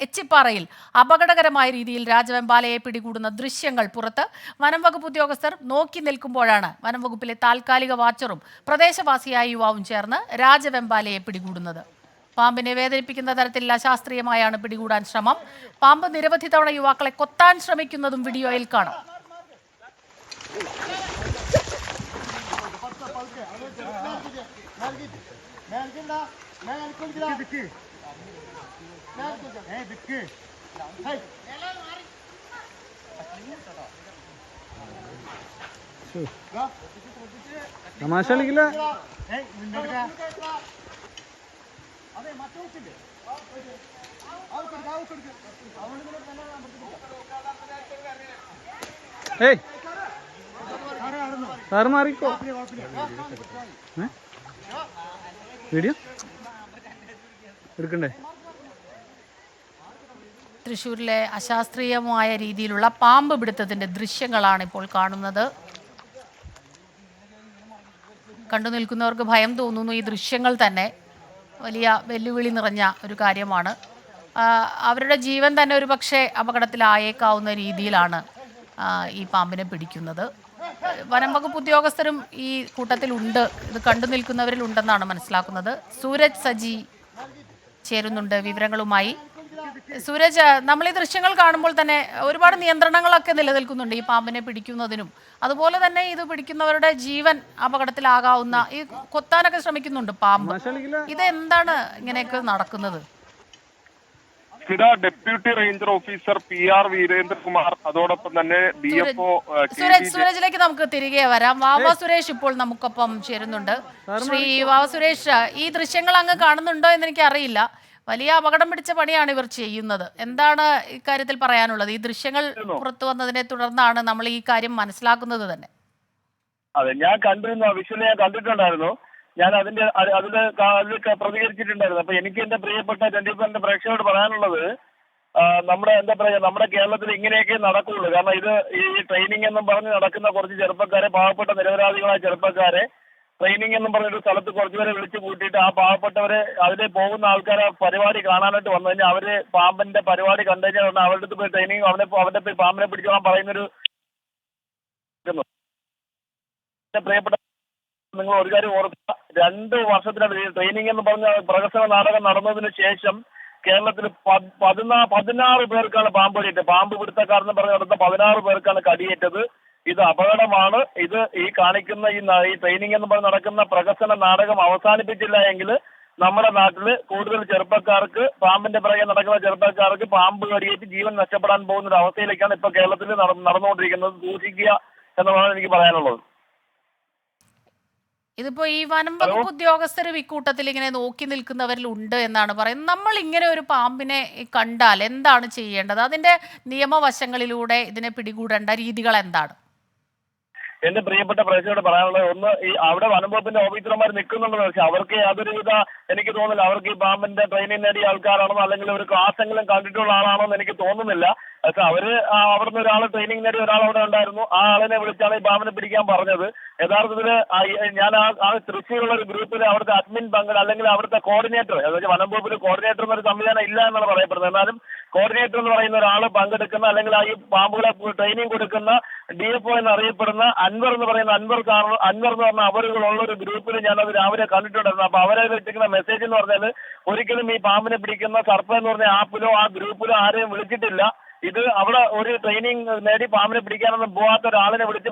എച്ചിപ്പാറയിൽ അപകടകരമായ രീതിയിൽ രാജവെമ്പാലയെ പിടികൂടുന്ന ദൃശ്യങ്ങൾ പുറത്ത്. വനം വകുപ്പ് ഉദ്യോഗസ്ഥർ നോക്കി നിൽക്കുമ്പോഴാണ് വനം വകുപ്പിലെ താൽക്കാലിക വാച്ചറും പ്രദേശവാസിയായ യുവാവും ചേർന്ന് രാജവെമ്പാലയെ പിടികൂടുന്നത്. പാമ്പിനെ വേദനിപ്പിക്കുന്ന തരത്തിൽ അശാസ്ത്രീയമായാണ് പിടികൂടാൻ ശ്രമം. പാമ്പ് നിരവധി തവണ യുവാക്കളെ കൊത്താൻ ശ്രമിക്കുന്നതും വീഡിയോയിൽ കാണാം. തമാശ കളിക്കില്ല. സാറ് മാറിക്കോ. വീഡിയോ എടുക്കണ്ടേ? തൃശ്ശൂരിലെ അശാസ്ത്രീയമായ രീതിയിലുള്ള പാമ്പ് പിടുത്തത്തിന്റെ ദൃശ്യങ്ങളാണ് ഇപ്പോൾ കാണുന്നത്. കണ്ടു നിൽക്കുന്നവർക്ക് ഭയം തോന്നുന്നു. ഈ ദൃശ്യങ്ങൾ തന്നെ വലിയ വെല്ലുവിളി നിറഞ്ഞ ഒരു കാര്യമാണ്. അവരുടെ ജീവൻ തന്നെ ഒരു പക്ഷേ അപകടത്തിലായേക്കാവുന്ന രീതിയിലാണ് ഈ പാമ്പിനെ പിടിക്കുന്നത്. വനം വകുപ്പ് ഉദ്യോഗസ്ഥരും ഈ കൂട്ടത്തിലുണ്ട്. ഇത് കണ്ടു നിൽക്കുന്നവരിൽ ഉണ്ടെന്നാണ് മനസ്സിലാക്കുന്നത്. സൂരജ് സജി ചേരുന്നുണ്ട് വിവരങ്ങളുമായി. സൂരജ്, നമ്മൾ ഈ ദൃശ്യങ്ങൾ കാണുമ്പോൾ തന്നെ ഒരുപാട് നിയന്ത്രണങ്ങളൊക്കെ നിലനിൽക്കുന്നുണ്ട് ഈ പാമ്പിനെ പിടിക്കുന്നതിനും. അതുപോലെ തന്നെ ഇത് പിടിക്കുന്നവരുടെ ജീവൻ അപകടത്തിലാകാവുന്ന, ഈ കൊത്താനൊക്കെ ശ്രമിക്കുന്നുണ്ട് പാമ്പ്. ഇതെന്താണ് ഇങ്ങനെയൊക്കെ നടക്കുന്നത്? Deputy ranger officer PR Veerendrakumar, അതോടൊപ്പം തന്നെ DFO സൂരജിലേക്ക് നമുക്ക് തിരികെ വരാം. വാവ സുരേഷ് ഇപ്പോൾ നമുക്കൊപ്പം ചേരുന്നുണ്ട്. ശ്രീ വാവ സുരേഷ്, ഈ ദൃശ്യങ്ങൾ അങ്ങ് കാണുന്നുണ്ടോ എന്ന് എനിക്ക് അറിയില്ല. വലിയ അപകടം പിടിച്ച പണിയാണ് ഇവർ ചെയ്യുന്നത്. എന്താണ് ഇക്കാര്യത്തിൽ പറയാനുള്ളത്? ഈ ദൃശ്യങ്ങൾ പുറത്തു വന്നതിനെ തുടർന്നാണ് നമ്മൾ ഈ കാര്യം മനസ്സിലാക്കുന്നത് തന്നെ. അതെ, ഞാൻ കണ്ടിരുന്നു, വിഷ്വൽ ഞാൻ കണ്ടിട്ടുണ്ടായിരുന്നു. ഞാൻ അതിലൊക്കെ പ്രതികരിച്ചിട്ടുണ്ടായിരുന്നു. അപ്പൊ എനിക്ക് എന്റെ പ്രിയപ്പെട്ട 24 പ്രേക്ഷകരോട് പറയാനുള്ളത്, നമ്മുടെ കേരളത്തിൽ ഇങ്ങനെയൊക്കെ നടക്കുള്ളൂ. കാരണം ഇത് ഈ ട്രെയിനിങ് എന്നും പറഞ്ഞ് നടക്കുന്ന കുറച്ച് ചെറുപ്പക്കാരെ, പാവപ്പെട്ട നിരപരാധികളായ ചെറുപ്പക്കാരെ ട്രെയിനിങ് എന്നും പറഞ്ഞൊരു സ്ഥലത്ത് കുറച്ചുപേരെ വിളിച്ചു കൂട്ടിയിട്ട് ആ പാവപ്പെട്ടവരെ, അതിലെ പോകുന്ന ആൾക്കാരെ പരിപാടി കാണാനായിട്ട് വന്നു കഴിഞ്ഞാൽ അവര് പാമ്പിന്റെ പരിപാടി കണ്ടു കഴിഞ്ഞാൽ അവരുടെ അടുത്ത് പോയി ട്രെയിനിങ് അവരുടെ പോയി പാമ്പിനെ പിടിച്ചോളാൻ പറയുന്നൊരു പ്രിയപ്പെട്ട നിങ്ങൾ ഒരു കാര്യം ഓർക്കുക. 2 വർഷത്തിനകത്ത് ട്രെയിനിങ് എന്ന് പറഞ്ഞ പ്രഹസന നാടകം നടന്നതിന് ശേഷം കേരളത്തിൽ 16 പേർക്കാണ് പാമ്പ് കടിയേറ്റത്. പാമ്പ് പിടുത്തക്കാരെന്ന് പറഞ്ഞ് നടന്ന 16 പേർക്കാണ് കടിയേറ്റത്. ഇത് അപകടമാണ്. ഇത് ഈ കാണിക്കുന്ന ഈ ട്രെയിനിങ് എന്ന് പറഞ്ഞ് നടക്കുന്ന പ്രഹസന നാടകം അവസാനിപ്പിച്ചില്ല എങ്കിൽ നമ്മുടെ നാട്ടില് കൂടുതൽ ചെറുപ്പക്കാർക്ക്, പാമ്പിന്റെ പിറകെ നടക്കുന്ന ചെറുപ്പക്കാർക്ക് പാമ്പ് കടിയേറ്റ് ജീവൻ നഷ്ടപ്പെടാൻ പോകുന്ന ഒരു അവസ്ഥയിലേക്കാണ് ഇപ്പൊ കേരളത്തിൽ നടന്നുകൊണ്ടിരിക്കുന്നത്. സൂക്ഷിക്കുക എന്നുള്ളതാണ് എനിക്ക് പറയാനുള്ളത്. ഇതിപ്പോ ഈ വനം വകുപ്പ് ഉദ്യോഗസ്ഥരും ഇക്കൂട്ടത്തിൽ ഇങ്ങനെ നോക്കി നിൽക്കുന്നവരിൽ ഉണ്ട് എന്നാണ് പറയുന്നത്. നമ്മൾ ഇങ്ങനെ ഒരു പാമ്പിനെ കണ്ടാൽ എന്താണ് ചെയ്യേണ്ടത്? അതിന്റെ നിയമവശങ്ങളിലൂടെ ഇതിനെ പിടികൂടേണ്ട രീതികൾ എന്താണ്? എന്റെ പ്രിയപ്പെട്ട പ്രേക്ഷകരോട് പറയാനുള്ളത്, ഒന്ന്, ഈ അവിടെ വനംവകുപ്പിന്റെ ഓഫീസർമാർ നിൽക്കുന്നുണ്ടെന്ന് വെച്ചാൽ അവർക്ക് യാതൊരുവിധ, എനിക്ക് തോന്നുന്നില്ല അവർക്ക് ഈ പാമ്പിന്റെ ട്രെയിനിങ് നേടിയ ആൾക്കാരാണോ അല്ലെങ്കിൽ ഒരു ക്ലാസ്സെങ്കിലും കണ്ടിട്ടുള്ള ആളാണോ എന്ന് എനിക്ക് തോന്നുന്നില്ല. പക്ഷെ അവര് അവിടുന്ന് ഒരാൾ ട്രെയിനിങ് നേടിയ ഒരാൾ അവിടെ ഉണ്ടായിരുന്നു. ആ ആളിനെ വിളിച്ചാണ് ഈ പാമ്പിനെ പിടിക്കാൻ പറഞ്ഞത്. യഥാർത്ഥത്തില് ഞാൻ ആ തൃശ്ശൂരുള്ള ഒരു ഗ്രൂപ്പിൽ അവിടുത്തെ അഡ്മിൻ അല്ലെങ്കിൽ അവിടുത്തെ കോർഡിനേറ്റർ, അതായത് വനംവകുപ്പിൽ കോർഡിനേറ്റർ എന്നൊരു സംവിധാനം ഇല്ല എന്നാണ് പറയപ്പെടുന്നത്. എന്നാലും കോർഡിനേറ്റർ എന്ന് പറയുന്ന ഒരാൾ പങ്കെടുക്കുന്ന, അല്ലെങ്കിൽ ഈ പാമ്പുകളെ ട്രെയിനിങ് കൊടുക്കുന്ന DFO എന്നറിയപ്പെടുന്ന അൻവർ എന്ന് പറഞ്ഞ അവരുകളുള്ള ഒരു ഗ്രൂപ്പിൽ ഞാനത് രാവിലെ കണ്ടിട്ടുണ്ടായിരുന്നു. അപ്പൊ അവരെ വെച്ചിരിക്കുന്ന മെസ്സേജ് എന്ന് പറഞ്ഞാൽ, ഒരിക്കലും ഈ പാമ്പിനെ പിടിക്കുന്ന സർപ്പ എന്ന് പറഞ്ഞ ആപ്പിലോ ആ ഗ്രൂപ്പിലോ ആരെയും വിളിച്ചിട്ടില്ല. ഇത് അവിടെ ഒരു ട്രെയിനിങ് നേടി പാമ്പിനെ പിടിക്കാനൊന്നും പോകാത്ത ഒരാളിനെ വിളിച്ച്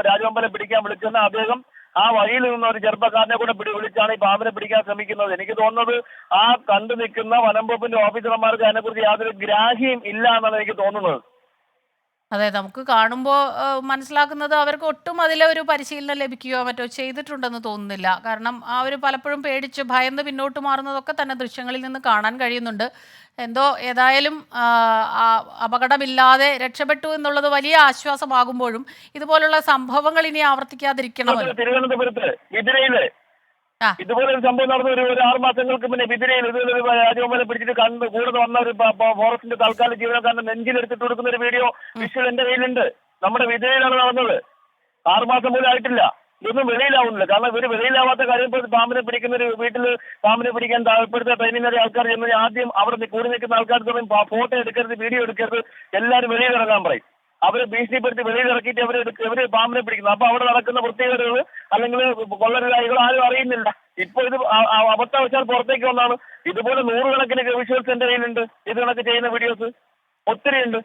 രാജവെമ്പാലയെ പിടിക്കാൻ വിളിച്ചെന്ന് അദ്ദേഹം ആ വഴിയിൽ നിന്ന് ഒരു ചെറുപ്പക്കാരനെ കൂടെ വിളിച്ചാണ് ഈ പാമ്പിനെ പിടിക്കാൻ ശ്രമിക്കുന്നത്. എനിക്ക് തോന്നുന്നത് ആ കണ്ടു നിൽക്കുന്ന വനംവകുപ്പിന്റെ ഓഫീസർമാർക്ക് അതിനെക്കുറിച്ച് യാതൊരു ഗ്രാഹ്യം ഇല്ല എന്നാണ് എനിക്ക് തോന്നുന്നത്. അതെ, നമുക്ക് കാണുമ്പോൾ മനസ്സിലാക്കുന്നത് അവർക്ക് ഒട്ടും അതിലൊരു പരിശീലനം ലഭിക്കുകയോ മറ്റോ ചെയ്തിട്ടുണ്ടെന്ന് തോന്നുന്നില്ല. കാരണം അവർ പലപ്പോഴും പേടിച്ച് ഭയന്ന് പിന്നോട്ട് മാറുന്നതൊക്കെ തന്നെ ദൃശ്യങ്ങളിൽ നിന്ന് കാണാൻ കഴിയുന്നുണ്ട്. ഏതായാലും അപകടമില്ലാതെ രക്ഷപ്പെട്ടു എന്നുള്ളത് വലിയ ആശ്വാസമാകുമ്പോഴും ഇതുപോലുള്ള സംഭവങ്ങൾ ഇനി ആവർത്തിക്കാതിരിക്കണമല്ലോ. തിരുവനന്തപുരത്ത് ഇതുപോലെ ഒരു സംഭവം നടന്ന ഒരു 6 മാസങ്ങൾക്ക് മുന്നേ വിതിരയിൽ ഇതുപോലെ രാജഗോപാലെ പിടിച്ചിട്ട് കൂടെ വന്ന ഒരു ഫോറസ്റ്റിന്റെ താൽക്കാലിക ജീവനക്കാരന്റെ നെഞ്ചിലെടുത്തിട്ട് കൊടുക്കുന്ന ഒരു വീഡിയോ വിഷ്വൽ എന്റെ കയ്യിലുണ്ട്. നമ്മുടെ വിതിരയിലാണ് നടന്നത്. 6 മാസം പോലും ആയിട്ടില്ല. ഇതൊന്നും വെളിയിലാവുന്നില്ല. കാരണം ഇവര് വെളിയിലാവാത്ത കാര്യം ഇപ്പോൾ പാമ്പിനെ പിടിക്കുന്ന ഒരു വീട്ടിൽ പാമ്പിനെ പിടിക്കാൻ ഇപ്പോഴത്തെ ട്രെയിനിങ് ആൾക്കാർ ചെന്ന് ആദ്യം അവിടെ കൂടി നിൽക്കുന്ന ആൾക്കാർ പറയും ഫോട്ടോ എടുക്കരുത്, വീഡിയോ എടുക്കരുത്, എല്ലാവരും വെളിയിൽ ഇറങ്ങാൻ പറയും. അവരെ ഭീഷണിപ്പെടുത്തി വെളിയിൽ ഇറക്കിയിട്ട് ഇവര് പാമ്പിനെ പിടിക്കുന്നു. അപ്പൊ അവിടെ നടക്കുന്ന വൃത്തികേടുകൾ അല്ലെങ്കിൽ കൊള്ളരുതായികൾ ആരും അറിയുന്നില്ല. ഇപ്പൊ ഇത് അബദ്ധവശാൽ പുറത്തേക്ക് വന്നാണ്. ഇതുപോലെ നൂറുകണക്കിന് വിഷ്വൽസ് എന്റെ കയ്യിലുണ്ട്. ഇത് കണക്ക് ചെയ്യുന്ന വീഡിയോസ് ഒത്തിരി ഉണ്ട്.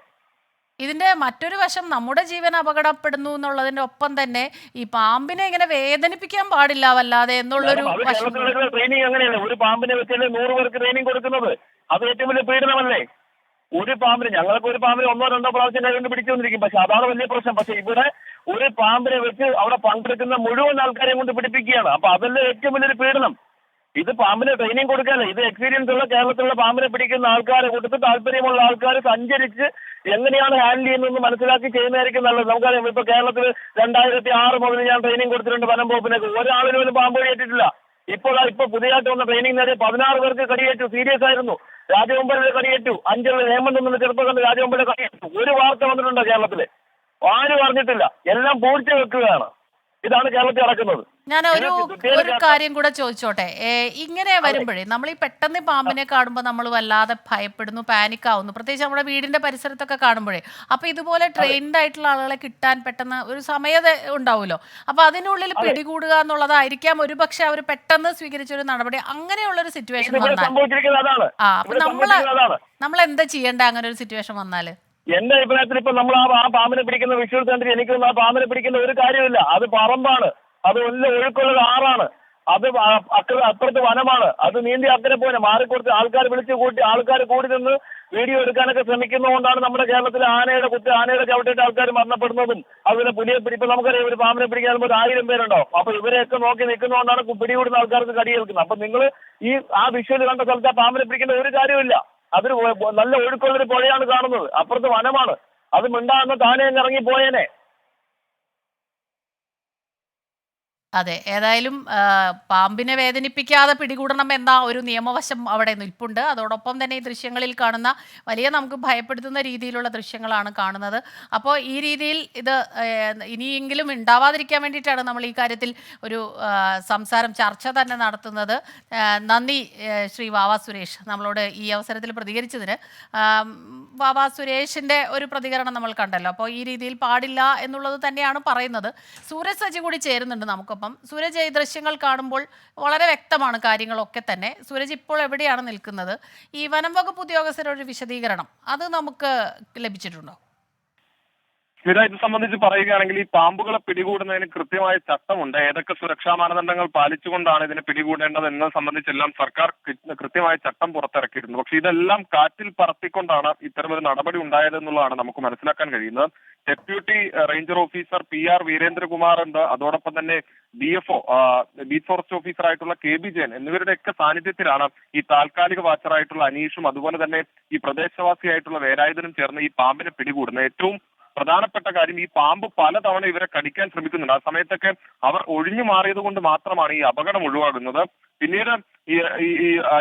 ഇതിന്റെ മറ്റൊരു വശം നമ്മുടെ ജീവൻ അപകടപ്പെടുന്നു എന്നുള്ളതിന്റെ ഒപ്പം തന്നെ ഈ പാമ്പിനെ ഇങ്ങനെ വേദനിപ്പിക്കാൻ പാടില്ല വല്ലാതെ എന്നുള്ളൊരു വശം. ട്രെയിനിങ് അങ്ങനെയല്ലേ, ഒരു പാമ്പിനെ വെച്ചല്ലേ 100 പേർക്ക് ട്രെയിനിങ് കൊടുക്കുന്നത്. അത് ഏറ്റവും വലിയ പീഡനമല്ലേ. ഒരു പാമ്പിന്, ഞങ്ങൾക്ക് ഒരു പാമ്പിനെ 1 2 പ്രാവശ്യം കൈകൊണ്ട് പിടിച്ചുകൊണ്ടിരിക്കും. പക്ഷെ അതാണ് വലിയ പ്രശ്നം. പക്ഷെ ഇവിടെ ഒരു പാമ്പിനെ വെച്ച് അവിടെ പങ്കെടുക്കുന്ന മുഴുവൻ ആൾക്കാരെയും കൊണ്ട് പിടിപ്പിക്കുകയാണ്. അപ്പൊ അതല്ലേ ഏറ്റവും വലിയൊരു പീഡനം. ഇത് പാമ്പിന് ട്രെയിനിങ് കൊടുക്കാനല്ല, ഇത് എക്സ്പീരിയൻസ് ഉള്ള കേരളത്തിലുള്ള പാമ്പിനെ പിടിക്കുന്ന ആൾക്കാരെ കൊടുത്ത് താല്പര്യമുള്ള ആൾക്കാർ സഞ്ചരിച്ച് എങ്ങനെയാണ് ഹാൻഡിൽ ചെയ്യുന്നതെന്ന് മനസ്സിലാക്കി ചെയ്യുന്നതായിരിക്കും നല്ലത്. നമുക്കറിയാം ഇപ്പൊ കേരളത്തിൽ 2006 മുതൽ ഞാൻ ട്രെയിനിങ് കൊടുത്തിട്ടുണ്ട് വനം വകുപ്പിനൊക്കെ. ഒരാളിനും പോലും പാമ്പ് കടിയേറ്റിട്ടില്ല. ഇപ്പൊ പുതിയതായിട്ട് വന്ന ട്രെയിനിങ് നേടിയ 16 പേർക്ക് കടിയേറ്റു. സീരിയസ് ആയിരുന്നു. രാജഗോപാലിനെ കടിയേറ്റു. 5 ഹേമന്ത് എന്ന ചെറുപ്പക്കാരൻ രാജഗോപാലിനെ കടിയേറ്റു. ഒരു വാർത്ത വന്നിട്ടുണ്ടോ കേരളത്തില്? ആരും അറിഞ്ഞിട്ടില്ല. എല്ലാം പൂഴ്ച വെക്കുകയാണ്. ഇതാണ് കേരളത്തിൽ നടക്കുന്നത്. ഞാൻ ഒരു കാര്യം കൂടെ ചോദിച്ചോട്ടെ. ഇങ്ങനെ വരുമ്പോഴേ നമ്മൾ ഈ പെട്ടെന്ന് പാമ്പിനെ കാണുമ്പോൾ നമ്മൾ വല്ലാതെ ഭയപ്പെടുന്നു, പാനിക് ആവുന്നു, പ്രത്യേകിച്ച് നമ്മുടെ വീടിന്റെ പരിസരത്തൊക്കെ കാണുമ്പോഴേ. അപ്പൊ ഇതുപോലെ ട്രെയിൻഡ് ആയിട്ടുള്ള ആളുകളെ കിട്ടാൻ പെട്ടെന്ന് ഒരു സമയത ഉണ്ടാവുമല്ലോ. അപ്പൊ അതിനുള്ളിൽ പിടികൂടുക എന്നുള്ളതായിരിക്കാം ഒരു പക്ഷെ അവർ പെട്ടെന്ന് സ്വീകരിച്ചൊരു നടപടി. അങ്ങനെയുള്ളൊരു സിറ്റുവേഷൻ വന്നാൽ അപ്പൊ നമ്മൾ എന്താ ചെയ്യേണ്ട അങ്ങനെ ഒരു സിറ്റുവേഷൻ വന്നാല്? എന്റെ അഭിപ്രായത്തിൽ ഇപ്പൊ നമ്മൾ ആ പാമ്പിനെ പിടിക്കുന്ന വിഷ്വൽസ് കണ്ടിട്ട് എനിക്കൊന്നും ആ പാമ്പിനെ പിടിക്കുന്ന ഒരു കാര്യമില്ല. അത് പറമ്പാണ്, അത് വലിയ ഒഴുക്കുള്ളത് ആറാണ്, അത് അപ്പുറത്ത് വനമാണ്. അത് നീന്തി അക്കരെ പോലെ മാറിക്കൊടുത്ത് ആൾക്കാർ വിളിച്ചു കൂട്ടി ആൾക്കാർ കൂടി നിന്ന് വീഡിയോ എടുക്കാനൊക്കെ ശ്രമിക്കുന്നതുകൊണ്ടാണ് നമ്മുടെ കേരളത്തിലെ ആനയുടെ ചവിട്ടിയിട്ട് ആൾക്കാർ മരണപ്പെടുന്നതും. അതുപോലെ പുലിയെ പിടിപ്പ് നമുക്കറിയാം, ഒരു പാമ്പിനെ പിടിക്കാൻ ഒരു 1000 പേരുണ്ടാവും. അപ്പൊ ഇവരെയൊക്കെ നോക്കി നിൽക്കുന്നതുകൊണ്ടാണ് പിടികൂടുന്ന ആൾക്കാർക്ക് കടിയേൽക്കുന്നത്. അപ്പൊ നിങ്ങൾ ആ വിഷ്വൽ കണ്ട സ്ഥലത്ത് ആ പാമ്പിനെ പിടിക്കേണ്ട ഒരു കാര്യമില്ല. അതൊരു നല്ല ഒഴുക്കുള്ളൊരു പുഴയാണ് കാണുന്നത്, അപ്പുറത്ത് വനമാണ്. അത് മിണ്ടാന്ന് താനെ ഇറങ്ങി പോയേനെ. അതെ, ഏതായാലും പാമ്പിനെ വേദനിപ്പിക്കാതെ പിടികൂടണം എന്ന ഒരു നിയമവശം അവിടെ നിൽപ്പുണ്ട്. അതോടൊപ്പം തന്നെ ഈ ദൃശ്യങ്ങളിൽ കാണുന്ന വലിയ നമുക്ക് ഭയപ്പെടുത്തുന്ന രീതിയിലുള്ള ദൃശ്യങ്ങളാണ് കാണുന്നത്. അപ്പോൾ ഈ രീതിയിൽ ഇത് ഇനിയെങ്കിലും ഉണ്ടാവാതിരിക്കാൻ വേണ്ടിയിട്ടാണ് നമ്മൾ ഈ കാര്യത്തിൽ ഒരു ചർച്ച തന്നെ നടത്തുന്നത്. നന്ദി ശ്രീ വാവാ സുരേഷ് നമ്മളോട് ഈ അവസരത്തിൽ പ്രതികരിച്ചതിന്. വാവാ സുരേഷിൻ്റെ ഒരു പ്രതികരണം നമ്മൾ കണ്ടല്ലോ. അപ്പോൾ ഈ രീതിയിൽ പാടില്ല എന്നുള്ളത് തന്നെയാണ് പറയുന്നത്. സൂരജ് സജി കൂടി ചേരുന്നുണ്ട് നമുക്കൊപ്പം. സൂരജ്, ഈ ദൃശ്യങ്ങൾ കാണുമ്പോൾ വളരെ വ്യക്തമാണ് കാര്യങ്ങളൊക്കെ തന്നെ. സൂരജ് ഇപ്പോൾ എവിടെയാണ് നിൽക്കുന്നത്? ഈ വനം വകുപ്പ് ഉദ്യോഗസ്ഥരുടെ ഒരു വിശദീകരണം അത് നമുക്ക് ലഭിച്ചിട്ടുണ്ടോ? ഇത് സംബന്ധിച്ച് പറയുകയാണെങ്കിൽ ഈ പാമ്പുകളെ പിടികൂടുന്നതിന് കൃത്യമായ ചട്ടമുണ്ട്. ഏതൊക്കെ സുരക്ഷാ മാനദണ്ഡങ്ങൾ പാലിച്ചുകൊണ്ടാണ് ഇതിനെ പിടികൂടേണ്ടത് എന്നത് സംബന്ധിച്ചെല്ലാം സർക്കാർ കൃത്യമായ ചട്ടം പുറത്തിറക്കിയിരുന്നു. പക്ഷെ ഇതെല്ലാം കാറ്റിൽ പറത്തിക്കൊണ്ടാണ് ഇത്തരമൊരു നടപടി ഉണ്ടായതെന്നുള്ളതാണ് നമുക്ക് മനസ്സിലാക്കാൻ കഴിയുന്നത്. Deputy ranger officer PR Veerendrakumar ഉണ്ട്. അതോടൊപ്പം തന്നെ DFO ബീച്ച് ഫോറസ്റ്റ് ഓഫീസർ ആയിട്ടുള്ള KB ജയൻ എന്നിവരുടെയൊക്കെ സാന്നിധ്യത്തിലാണ് ഈ താൽക്കാലിക വാച്ചറായിട്ടുള്ള അനീഷും അതുപോലെ തന്നെ ഈ പ്രദേശവാസിയായിട്ടുള്ള വേലായുധനും ചേർന്ന് ഈ പാമ്പിനെ പിടികൂടുന്നത്. ഏറ്റവും പ്രധാനപ്പെട്ട കാര്യം, ഈ പാമ്പ് പലതവണ ഇവരെ കടിക്കാൻ ശ്രമിക്കുന്നുണ്ട്. ആ സമയത്തൊക്കെ അവർ ഒഴിഞ്ഞു മാറിയത് കൊണ്ട് മാത്രമാണ് ഈ അപകടം ഒഴിവാകുന്നത്. പിന്നീട്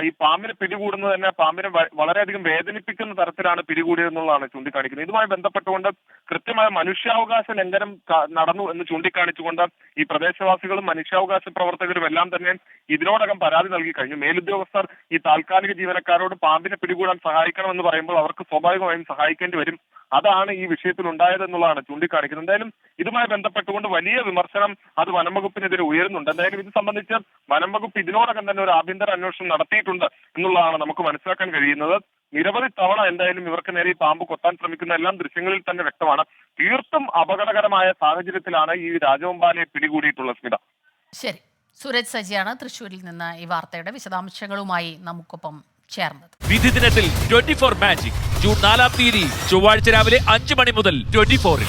ഈ പാമ്പിനെ പിടികൂടുന്നത് തന്നെ പാമ്പിനെ വളരെയധികം വേദനിപ്പിക്കുന്ന തരത്തിലാണ് പിടികൂടിയതെന്നുള്ളതാണ് ചൂണ്ടിക്കാണിക്കുന്നത്. ഇതുമായി ബന്ധപ്പെട്ടുകൊണ്ട് കൃത്യമായ മനുഷ്യാവകാശ ലംഘനം നടന്നു എന്ന് ചൂണ്ടിക്കാണിച്ചുകൊണ്ട് ഈ പ്രദേശവാസികളും മനുഷ്യാവകാശ പ്രവർത്തകരും എല്ലാം തന്നെ ഇതിനോടകം പരാതി നൽകി കഴിഞ്ഞു. മേലുദ്യോഗസ്ഥർ ഈ താൽക്കാലിക ജീവനക്കാരോട് പാമ്പിനെ പിടികൂടാൻ സഹായിക്കണമെന്ന് പറയുമ്പോൾ അവർക്ക് സ്വാഭാവികമായും സഹായിക്കേണ്ടി വരും. അതാണ് ഈ വിഷയത്തിൽ ഉണ്ടായതെന്നുള്ളതാണ് ചൂണ്ടിക്കാണിക്കുന്നത്. എന്തായാലും ഇതുമായി ബന്ധപ്പെട്ടുകൊണ്ട് വലിയ വിമർശനം അത് വനം വകുപ്പിനെതിരെ ഉയരുന്നുണ്ട്. എന്തായാലും ഇത് സംബന്ധിച്ച് വനം വകുപ്പ് ഇതിനോടകം തന്നെ ഒരു ആഭ്യന്തര അന്വേഷണം നടത്തിയിട്ടുണ്ട് എന്നുള്ളതാണ് നമുക്ക് മനസ്സിലാക്കാൻ കഴിയുന്നത്. നിരവധി തവണ എന്തായാലും ഇവർക്ക് നേരെ ഈ പാമ്പ് കൊത്താൻ ശ്രമിക്കുന്ന എല്ലാം ദൃശ്യങ്ങളിൽ തന്നെ വ്യക്തമാണ്. തീർത്തും അപകടകരമായ സാഹചര്യത്തിലാണ് ഈ രാജവെമ്പാലയെ പിടികൂടിയിട്ടുള്ള സ്മിത. ശരി, സൂരജ് സജിയാണ് തൃശ്ശൂരിൽ നിന്ന് ഈ വാർത്തയുടെ വിശദാംശങ്ങളുമായി നമുക്കൊപ്പം ചേർന്നത്. വിധി ദിനത്തിൽ 24 മാജിക് ജൂൺ 4 ചൊവ്വാഴ്ച രാവിലെ 5 മണി മുതൽ 24-ൽ.